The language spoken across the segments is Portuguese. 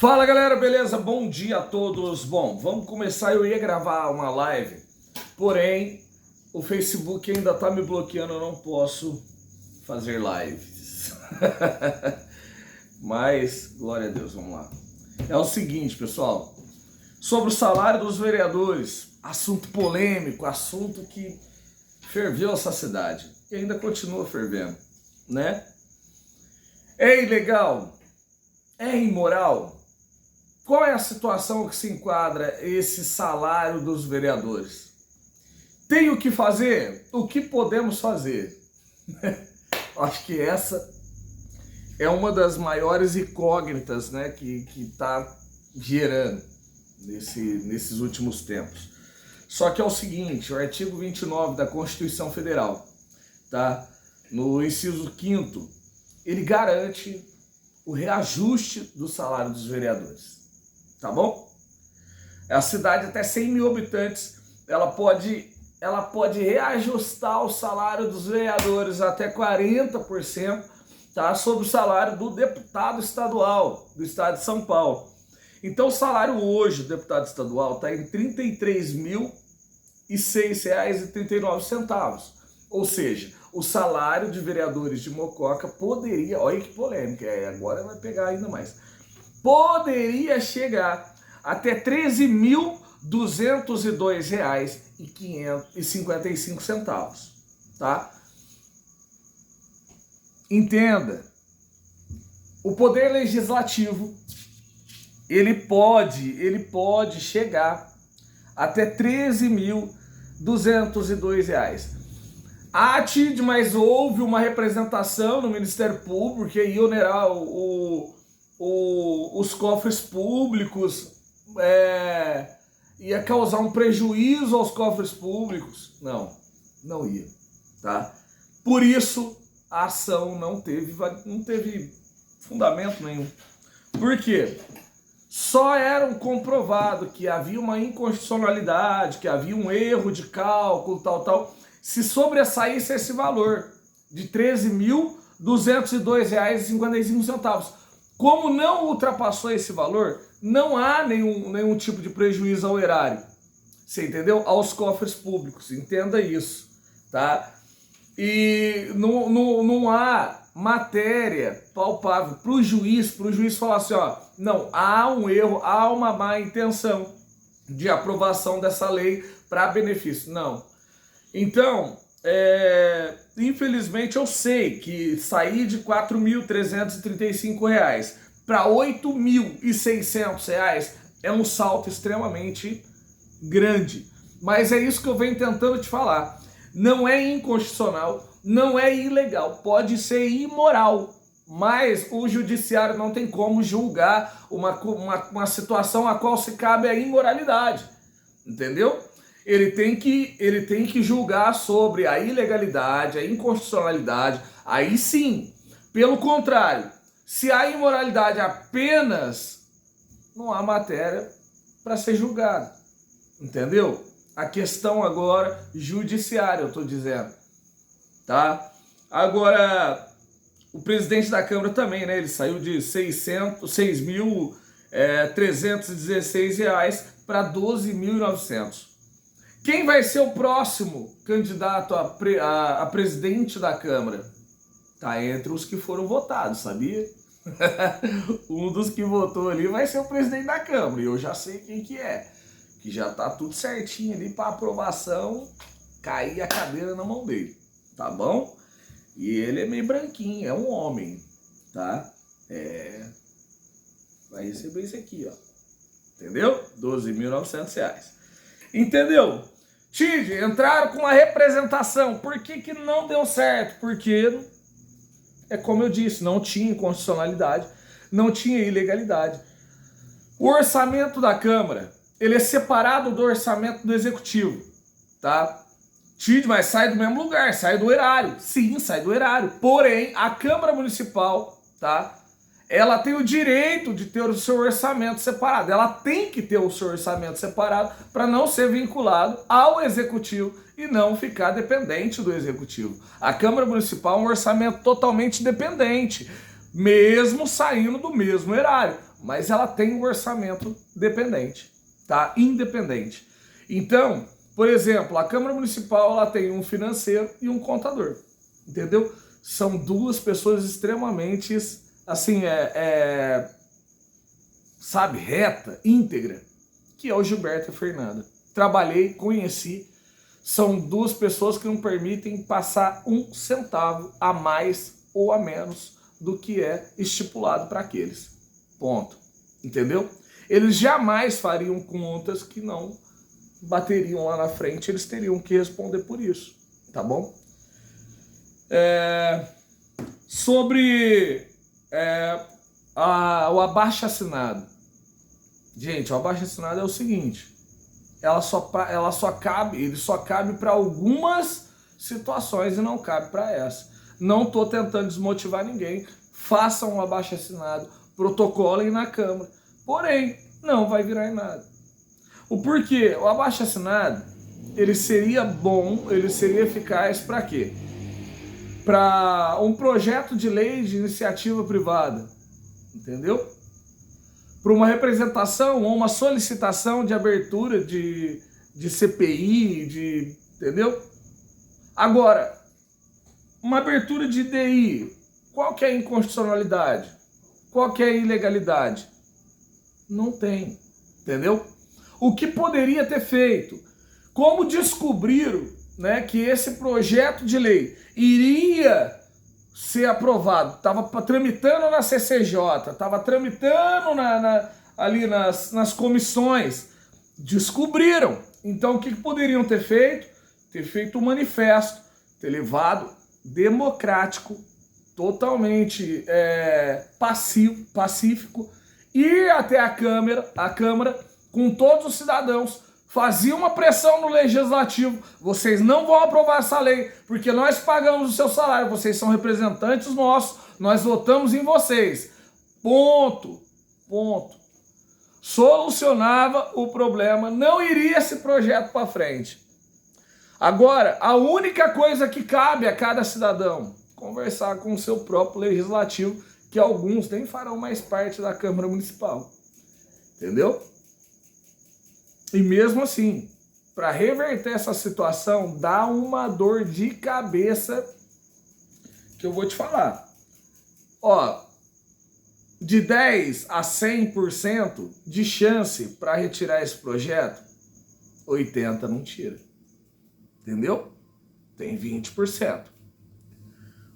Fala galera, beleza? Bom dia a todos. Bom, vamos começar. Eu ia gravar uma live, porém o Facebook ainda tá me bloqueando, eu não posso fazer lives. Mas, glória a Deus, vamos lá. É o seguinte, pessoal, sobre o salário dos vereadores, assunto polêmico, assunto que ferveu essa cidade e ainda continua fervendo, né? É ilegal? É imoral? Qual é a situação que se enquadra esse salário dos vereadores? Tem o que fazer? O que podemos fazer? Acho que essa é uma das maiores incógnitas, né, que está gerando nesses últimos tempos. Só que é o seguinte, o artigo 29 da Constituição Federal, tá? No inciso 5º, ele garante o reajuste do salário dos vereadores. Tá bom? A cidade até 100 mil habitantes, ela pode reajustar o salário dos vereadores até 40%, tá? Sobre o salário do deputado estadual do estado de São Paulo. Então o salário hoje do deputado estadual está em R$ 33.006,39. Ou seja, o salário de vereadores de Mococa poderia, olha que polêmica, agora vai pegar ainda mais, poderia chegar até R$ 13.202,55, tá? Entenda, o poder legislativo, ele pode chegar até R$ 13.202. Tid, mas houve uma representação no Ministério Público que ia onerar os cofres públicos, ia causar um prejuízo aos cofres públicos. Não ia, tá? Por isso a ação não teve fundamento nenhum. Por quê? Só era comprovado que havia uma inconstitucionalidade, que havia um erro de cálculo, tal, se sobressaísse esse valor de R$ 13.202,55. Como não ultrapassou esse valor, não há nenhum tipo de prejuízo ao erário. Você entendeu? Aos cofres públicos. Entenda isso, tá? E não há matéria palpável para o juiz falar assim, ó, não, há um erro, há uma má intenção de aprovação dessa lei para benefício. Não. Então, infelizmente eu sei que sair de R$ 4.335 para R$ 8.600 é um salto extremamente grande. Mas é isso que eu venho tentando te falar. Não é inconstitucional, não é ilegal, pode ser imoral. Mas o judiciário não tem como julgar uma situação a qual se cabe a imoralidade. Entendeu? Ele tem que julgar sobre a ilegalidade, a inconstitucionalidade, aí sim. Pelo contrário, se há imoralidade apenas, não há matéria para ser julgada, entendeu? A questão agora judiciária, eu estou dizendo, tá? Agora, o presidente da Câmara também, né? Ele saiu de R$ 6.316 para R$ 12.900. Quem vai ser o próximo candidato a presidente da Câmara? Tá entre os que foram votados, sabia? Um dos que votou ali vai ser o presidente da Câmara. E eu já sei quem que é. Que já tá tudo certinho ali para aprovação, cair a cadeira na mão dele. Tá bom? E ele é meio branquinho, é um homem. Tá? Vai receber isso aqui, ó. Entendeu? R$ 12.900. Entendeu? Tid, entraram com uma representação. Por que não deu certo? Porque, como eu disse, não tinha inconstitucionalidade, não tinha ilegalidade. O orçamento da Câmara, ele é separado do orçamento do Executivo, tá? Tid, mas sai do mesmo lugar, sai do erário. Sim, sai do erário. Porém, a Câmara Municipal, tá? Ela tem o direito de ter o seu orçamento separado. Ela tem que ter o seu orçamento separado para não ser vinculado ao Executivo e não ficar dependente do Executivo. A Câmara Municipal é um orçamento totalmente dependente. mesmo saindo do mesmo erário, mas ela tem um orçamento dependente, tá? Independente. Então, por exemplo, a Câmara Municipal ela tem um financeiro e um contador, entendeu? São duas pessoas extremamente, assim, sabe, reta, íntegra, que é o Gilberto e a Fernanda. Trabalhei, conheci, são duas pessoas que não permitem passar um centavo a mais ou a menos do que é estipulado para aqueles. Ponto. Entendeu? Eles jamais fariam contas que não bateriam lá na frente, eles teriam que responder por isso, tá bom? Sobre o abaixo-assinado. Gente, o abaixo-assinado é o seguinte, ele só cabe para algumas situações e não cabe para essa. Não estou tentando desmotivar ninguém, façam um abaixo-assinado, protocolem na Câmara, porém, não vai virar em nada. O porquê? O abaixo-assinado, ele seria bom, ele seria eficaz para quê? Para um projeto de lei de iniciativa privada, entendeu? Para uma representação ou uma solicitação de abertura de CPI, entendeu? Agora, uma abertura de DI, qual que é a inconstitucionalidade? Qual que é a ilegalidade? Não tem, entendeu? O que poderia ter feito? Como descobriram, né, que esse projeto de lei iria ser aprovado? Estava tramitando na CCJ, estava tramitando ali nas comissões. Descobriram. Então o que poderiam ter feito? Ter feito um manifesto, ter levado democrático, totalmente pacífico, ir até a Câmara com todos os cidadãos, fazia uma pressão no Legislativo, vocês não vão aprovar essa lei, porque nós pagamos o seu salário, vocês são representantes nossos, nós votamos em vocês. Ponto. Solucionava o problema, não iria esse projeto para frente. Agora, a única coisa que cabe a cada cidadão, conversar com o seu próprio Legislativo, que alguns nem farão mais parte da Câmara Municipal. Entendeu? E mesmo assim, para reverter essa situação, dá uma dor de cabeça que eu vou te falar. Ó, de 10 a 100% de chance para retirar esse projeto, 80% não tira. Entendeu? Tem 20%.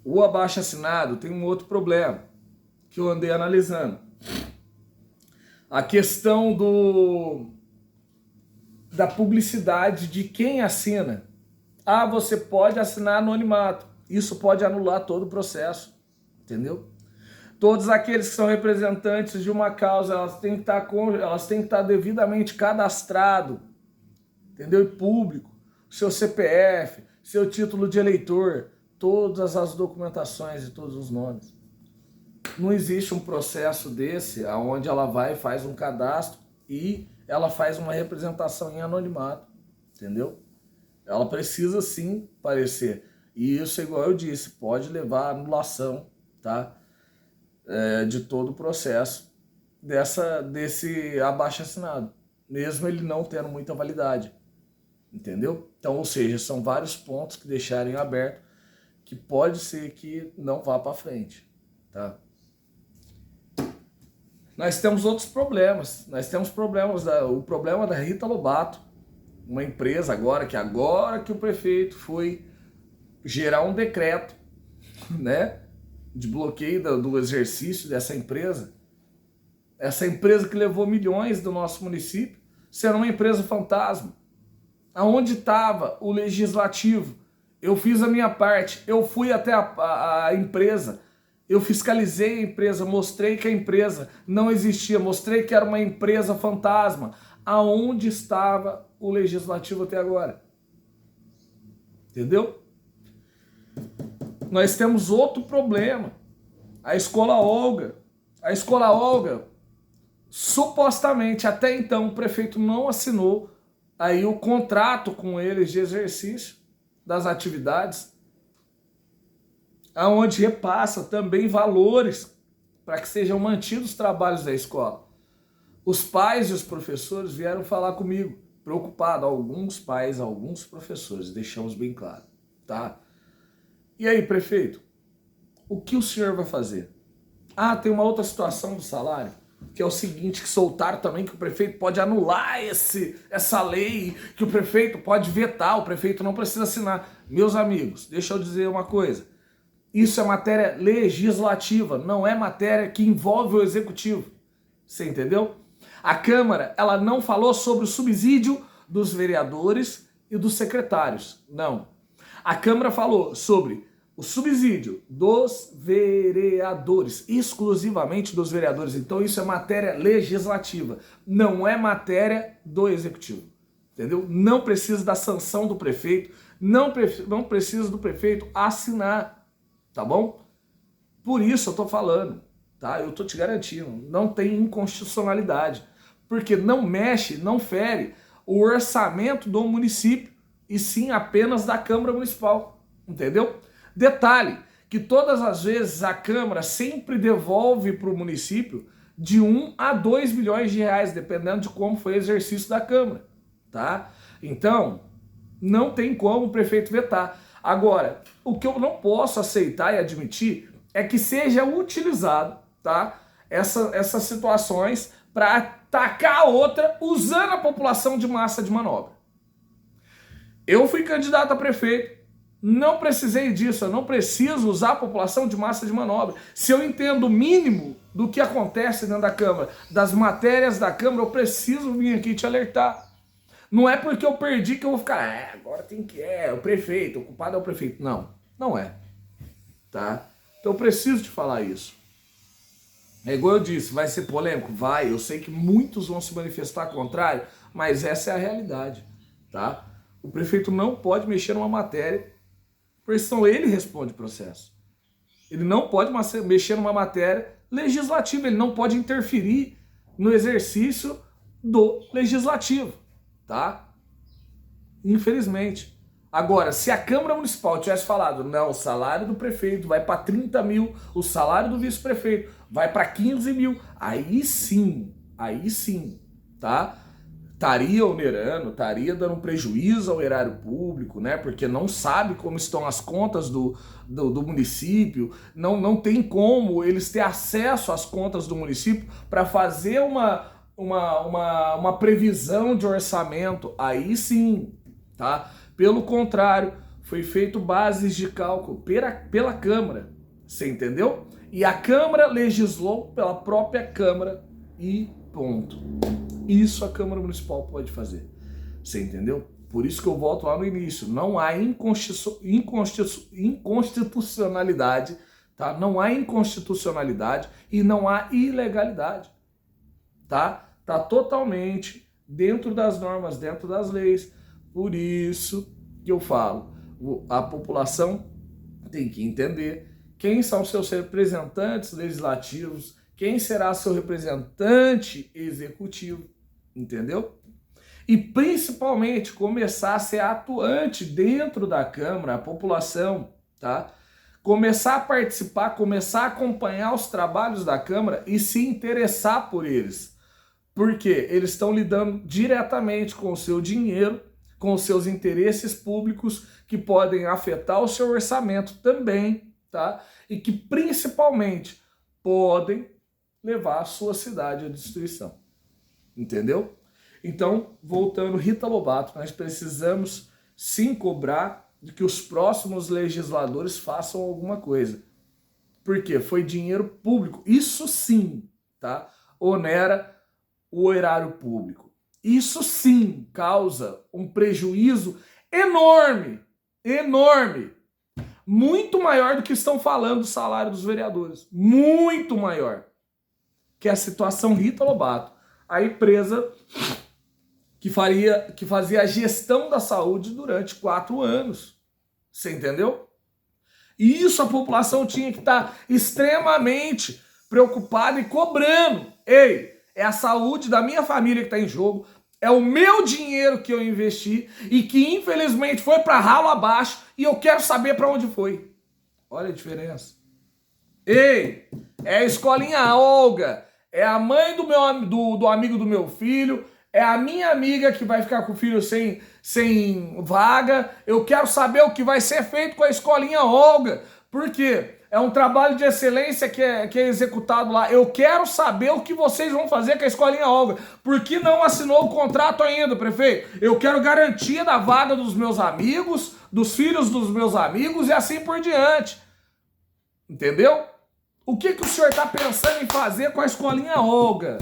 O abaixo-assinado tem um outro problema que eu andei analisando. A questão da publicidade de quem assina. Ah, você pode assinar anonimato. Isso pode anular todo o processo. Entendeu? Todos aqueles que são representantes de uma causa, elas têm que estar devidamente cadastrado. Entendeu? E público. Seu CPF, seu título de eleitor, todas as documentações e todos os nomes. Não existe um processo desse onde ela vai e faz um cadastro e ela faz uma representação em anonimato, entendeu? Ela precisa sim parecer. E isso, igual eu disse, pode levar à anulação, tá? De todo o processo desse abaixo-assinado, mesmo ele não tendo muita validade, entendeu? Então, ou seja, são vários pontos que deixarem aberto que pode ser que não vá para frente, tá? Nós temos outros problemas. Nós temos o problema da Rita Lobato, uma empresa agora que o prefeito foi gerar um decreto, né, de bloqueio do exercício dessa empresa. Essa empresa que levou milhões do nosso município, sendo uma empresa fantasma. Aonde estava o legislativo? Eu fiz a minha parte, eu fui até a empresa, eu fiscalizei a empresa, mostrei que a empresa não existia, mostrei que era uma empresa fantasma. Aonde estava o legislativo até agora? Entendeu? Nós temos outro problema. A Escola Olga. A Escola Olga, supostamente, até então, o prefeito não assinou aí o contrato com eles de exercício das atividades, aonde repassa também valores para que sejam mantidos os trabalhos da escola. Os pais e os professores vieram falar comigo, preocupados, alguns pais, alguns professores, deixamos bem claro, tá? E aí, prefeito, o que o senhor vai fazer? Ah, tem uma outra situação do salário, que é o seguinte, que soltaram também que o prefeito pode anular essa lei, que o prefeito pode vetar, o prefeito não precisa assinar. Meus amigos, deixa eu dizer uma coisa, isso é matéria legislativa, não é matéria que envolve o executivo, você entendeu? A Câmara, ela não falou sobre o subsídio dos vereadores e dos secretários, não. A Câmara falou sobre o subsídio dos vereadores, exclusivamente dos vereadores. Então isso é matéria legislativa, não é matéria do executivo, entendeu? Não precisa da sanção do prefeito, não precisa do prefeito assinar, tá bom? Por isso eu tô falando, tá? Eu tô te garantindo, não tem inconstitucionalidade, porque não mexe, não fere o orçamento do município, e sim apenas da Câmara Municipal, entendeu? Detalhe, que todas as vezes a Câmara sempre devolve para o município de 1 a 2 milhões de reais, dependendo de como foi o exercício da Câmara, tá? Então, não tem como o prefeito vetar. Agora, o que eu não posso aceitar e admitir é que seja utilizado, tá? Essas situações para atacar a outra usando a população de massa de manobra. Eu fui candidato a prefeito, não precisei disso, eu não preciso usar a população de massa de manobra. Se eu entendo o mínimo do que acontece dentro da Câmara, das matérias da Câmara, eu preciso vir aqui te alertar. Não é porque eu perdi que eu vou ficar, agora tem que, o prefeito, o culpado é o prefeito. Não, não é, tá? Então eu preciso te falar isso. É igual eu disse, vai ser polêmico? Vai, eu sei que muitos vão se manifestar contrário, mas essa é a realidade, tá? O prefeito não pode mexer numa matéria, porque senão ele responde o processo. Ele não pode mexer numa matéria legislativa, ele não pode interferir no exercício do legislativo, tá? Infelizmente. Agora, se a Câmara Municipal tivesse falado, não, o salário do prefeito vai para 30 mil, o salário do vice-prefeito vai para 15 mil, aí sim, tá? Estaria onerando, estaria dando um prejuízo ao erário público, né? Porque não sabe como estão as contas do município, não tem como eles ter acesso às contas do município para fazer uma previsão de orçamento, aí sim, tá? Pelo contrário, foi feito bases de cálculo pela Câmara, você entendeu? E a Câmara legislou pela própria Câmara e ponto. Isso a Câmara Municipal pode fazer, você entendeu? Por isso que eu volto lá no início, não há inconstitucionalidade, tá? Não há inconstitucionalidade e não há ilegalidade, tá? Tá totalmente dentro das normas, dentro das leis. Por isso que eu falo, a população tem que entender quem são seus representantes legislativos, quem será seu representante executivo, entendeu? E principalmente começar a ser atuante dentro da Câmara, a população, tá? Começar a participar, começar a acompanhar os trabalhos da Câmara e se interessar por eles. Porque eles estão lidando diretamente com o seu dinheiro, com os seus interesses públicos que podem afetar o seu orçamento também, tá? E que principalmente podem levar a sua cidade à destruição, entendeu? Então, voltando, Rita Lobato, nós precisamos sim cobrar de que os próximos legisladores façam alguma coisa. Porque foi dinheiro público, isso sim, tá? Onera o erário público. Isso sim causa um prejuízo enorme, muito maior do que estão falando do salário dos vereadores, muito maior, que é a situação Rita Lobato, a empresa que fazia a gestão da saúde durante 4 anos, você entendeu? E isso a população tinha que estar extremamente preocupada e cobrando. Ei, é a saúde da minha família que está em jogo, é o meu dinheiro que eu investi e que infelizmente foi para ralo abaixo e eu quero saber para onde foi. Olha a diferença. Ei, é a escolinha Olga, é a mãe do amigo do meu filho, é a minha amiga que vai ficar com o filho sem vaga. Eu quero saber o que vai ser feito com a escolinha Olga, porque é um trabalho de excelência que é executado lá. Eu quero saber o que vocês vão fazer com a escolinha Olga. Por que não assinou o contrato ainda, prefeito? Eu quero garantia da vaga dos meus amigos, dos filhos dos meus amigos e assim por diante. Entendeu? O que o senhor está pensando em fazer com a escolinha Olga?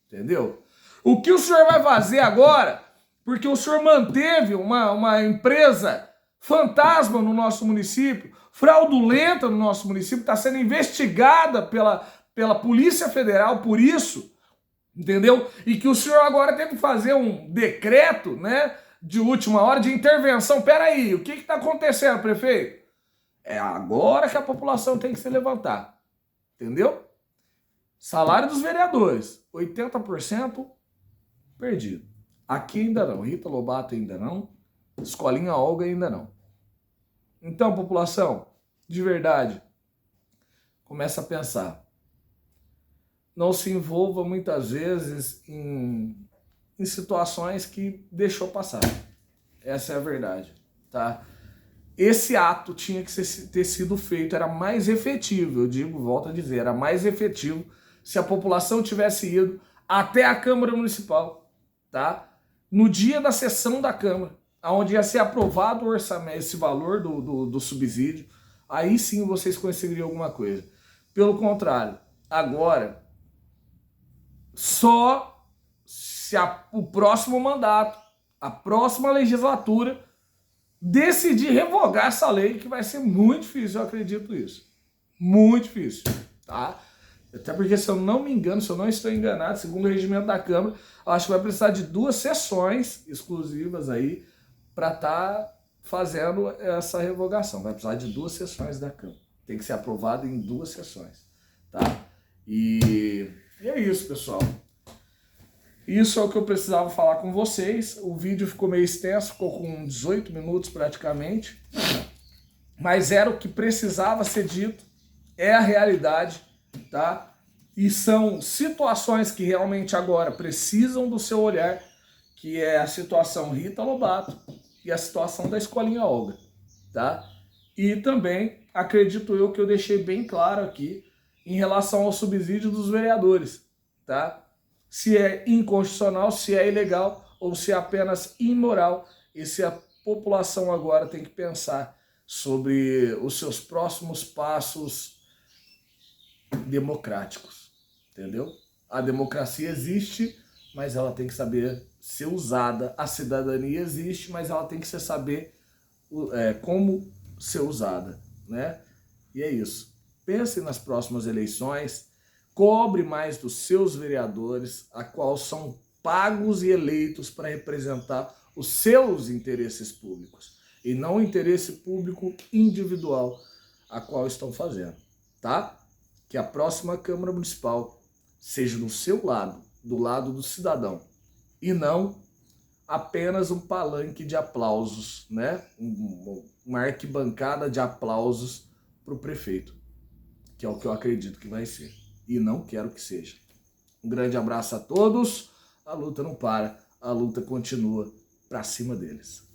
Entendeu? O que o senhor vai fazer agora? Porque o senhor manteve uma empresa fantasma no nosso município, fraudulenta no nosso município, está sendo investigada pela Polícia Federal por isso, entendeu? E que o senhor agora tem que fazer um decreto, né, de última hora de intervenção. Peraí, o que está acontecendo, prefeito? É agora que a população tem que se levantar, entendeu? Salário dos vereadores, 80% perdido. Aqui ainda não, Rita Lobato ainda não, escolinha Olga ainda não. Então, população, de verdade, começa a pensar. Não se envolva muitas vezes em situações que deixou passar. Essa é a verdade, tá? Esse ato tinha que ter sido feito, era mais efetivo, eu digo, volto a dizer, era mais efetivo se a população tivesse ido até a Câmara Municipal, tá? No dia da sessão da Câmara, onde ia ser aprovado o orçamento, esse valor do subsídio, aí sim vocês conseguiriam alguma coisa. Pelo contrário, agora, só se o próximo mandato, a próxima legislatura, decidir revogar essa lei, que vai ser muito difícil, eu acredito isso. Muito difícil, tá? Até porque, se eu não me engano, se eu não estou enganado, segundo o regimento da Câmara, eu acho que vai precisar de 2 sessões exclusivas aí para estar fazendo essa revogação. Vai precisar de 2 sessões da Câmara. Tem que ser aprovado em 2 sessões, tá? E é isso, pessoal. Isso é o que eu precisava falar com vocês. O vídeo ficou meio extenso, ficou com 18 minutos praticamente. Mas era o que precisava ser dito. É a realidade, tá? E são situações que realmente agora precisam do seu olhar, que é a situação Rita Lobato e a situação da escolinha Olga, tá? E também, acredito eu, que eu deixei bem claro aqui em relação ao subsídio dos vereadores, tá? Se é inconstitucional, se é ilegal ou se é apenas imoral. E se a população agora tem que pensar sobre os seus próximos passos democráticos, entendeu? A democracia existe, mas ela tem que saber ser usada. A cidadania existe, mas ela tem que saber como ser usada, né? E é isso. Pense nas próximas eleições, cobre mais dos seus vereadores, a qual são pagos e eleitos para representar os seus interesses públicos e não o interesse público individual a qual estão fazendo, tá? Que a próxima Câmara Municipal seja do seu lado, do lado do cidadão, e não apenas um palanque de aplausos, né? Uma arquibancada de aplausos para o prefeito, que é o que eu acredito que vai ser. E não quero que seja. Um grande abraço a todos. A luta não para, a luta continua para cima deles.